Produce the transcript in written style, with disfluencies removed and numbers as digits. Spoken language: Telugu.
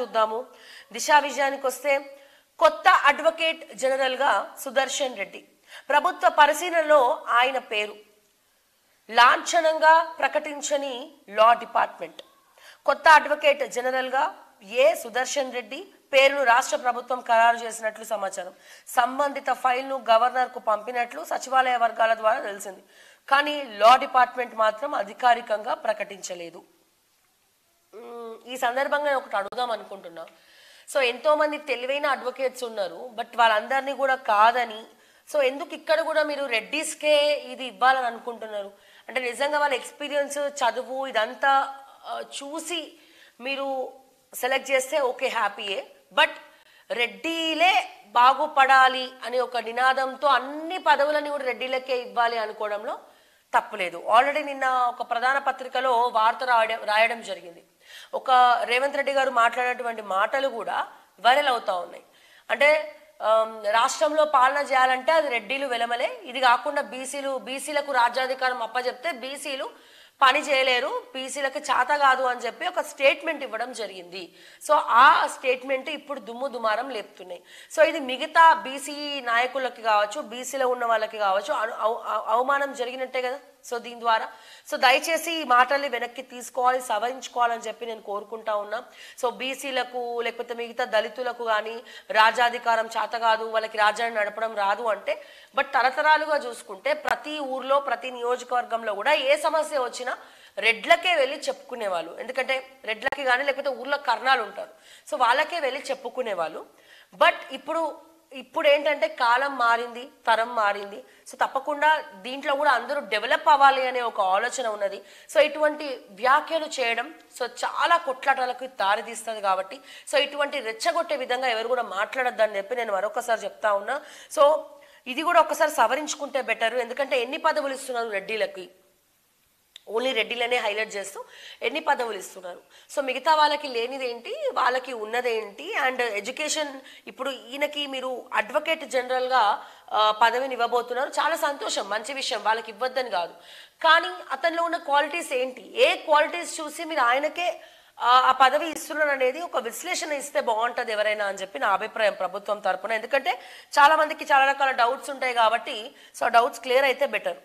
చూద్దాము. దిశా విజయానికి వస్తే కొత్త అడ్వకేట్ జనరల్ గా సుదర్శన్ రెడ్డి. ప్రభుత్వ పరిశీలనలో ఆయన పేరు లాంఛనంగా ప్రకటించని లా డిపార్ట్మెంట్. కొత్త అడ్వకేట్ జనరల్ గా సుదర్శన్ రెడ్డి పేరును రాష్ట్ర ప్రభుత్వం ఖరారు చేసినట్లు సమాచారం. సంబంధిత ఫైల్ను గవర్నర్ కు పంపినట్లు సచివాలయ వర్గాల ద్వారా తెలిసింది. కానీ లా డిపార్ట్మెంట్ మాత్రం అధికారికంగా ప్రకటించలేదు. ఈ సందర్భంగా ఒకటి అడుగుదాం అనుకుంటున్నా. సో ఎంతో మంది తెలివైన అడ్వకేట్స్ ఉన్నారు, బట్ వాళ్ళందరినీ కూడా కాదని, సో ఎందుకు ఇక్కడ కూడా మీరు రెడ్డిస్కే ఇది ఇవ్వాలని అనుకుంటున్నారు? అంటే నిజంగా వాళ్ళ ఎక్స్పీరియన్స్, చదువు ఇదంతా చూసి మీరు సెలెక్ట్ చేస్తే ఓకే, హ్యాపీయే. బట్ రెడ్డిలే బాగుపడాలి అని ఒక నినాదంతో అన్ని పదవులని కూడా రెడ్డిలకే ఇవ్వాలి అనుకోవడంలో తప్పులేదు. ఆల్రెడీ నిన్న ఒక ప్రధాన పత్రికలో వార్త రాయడం జరిగింది. ఒక రేవంత్ రెడ్డి గారు మాట్లాడేటువంటి మాటలు కూడా వైరల్ అవుతా ఉన్నాయి. అంటే రాష్ట్రంలో పాలన చేయాలంటే అది రెడ్డిలు వెలమలే, ఇది కాకుండా బీసీలకు రాజ్యాధికారం అప్పచెప్తే బీసీలు పని చేయలేరు, బీసీలకు చేత కాదు అని చెప్పి ఒక స్టేట్మెంట్ ఇవ్వడం జరిగింది. సో ఆ స్టేట్మెంట్ ఇప్పుడు దుమ్ము దుమారం లేపుతున్నాయి. సో ఇది మిగతా బీసీ నాయకులకి కావచ్చు, బీసీలో ఉన్న వాళ్ళకి కావచ్చు అవమానం జరిగినట్టే కదా. సో దీని ద్వారా దయచేసి ఈ మాటల్ని వెనక్కి తీసుకోవాలి, సవరించుకోవాలని చెప్పి నేను కోరుకుంటా ఉన్నా. సో బీసీలకు లేకపోతే మిగతా దళితులకు కానీ రాజ్యాధికారం చేత కాదు, వాళ్ళకి రాజ్యాన్ని నడపడం రాదు అంటే, బట్ తరతరాలుగా చూసుకుంటే ప్రతి ఊర్లో ప్రతి నియోజకవర్గంలో కూడా ఏ సమస్య వచ్చినా రెడ్లకే వెళ్ళి చెప్పుకునేవాళ్ళు. ఎందుకంటే రెడ్లకి కానీ లేకపోతే ఊర్లో కర్ణాలు ఉంటారు, సో వాళ్ళకే వెళ్ళి చెప్పుకునేవాళ్ళు. బట్ ఇప్పుడు ఏంటంటే కాలం మారింది, తరం మారింది. సో తప్పకుండా దీంట్లో కూడా అందరూ డెవలప్ అవ్వాలి అనే ఒక ఆలోచన ఉన్నది. సో ఇటువంటి వ్యాఖ్యలు చేయడం సో చాలా కొట్లాటలకు దారితీస్తుంది. కాబట్టి సో ఇటువంటి రెచ్చగొట్టే విధంగా ఎవరు కూడా మాట్లాడొద్దని చెప్పి నేను మరొకసారి చెప్తా ఉన్నా. సో ఇది కూడా ఒకసారి సవరించుకుంటే బెటర్. ఎందుకంటే ఎన్ని పదవులు ఇస్తున్నారు రెడ్డిలకి, ఓన్లీ రెడ్డిలనే హైలైట్ చేస్తూ ఎన్ని పదవులు ఇస్తున్నారు. సో మిగతా వాళ్ళకి లేనిదేంటి, వాళ్ళకి ఉన్నదేంటి? అండ్ ఎడ్యుకేషన్, ఇప్పుడు ఈయనకి మీరు అడ్వకేట్ జనరల్గా పదవిని ఇవ్వబోతున్నారు, చాలా సంతోషం, మంచి విషయం, వాళ్ళకి ఇవ్వద్దని కాదు. కానీ అతనిలో ఉన్న క్వాలిటీస్ ఏంటి, ఏ క్వాలిటీస్ చూసి మీరు ఆయనకే ఆ పదవి ఇస్తున్నారు అనేది ఒక విశ్లేషణ ఇస్తే బాగుంటుంది ఎవరైనా అని చెప్పి నా అభిప్రాయం ప్రభుత్వం తరపున. ఎందుకంటే చాలా మందికి చాలా రకాల డౌట్స్ ఉంటాయి కాబట్టి సో డౌట్స్ క్లియర్ అయితే బెటర్.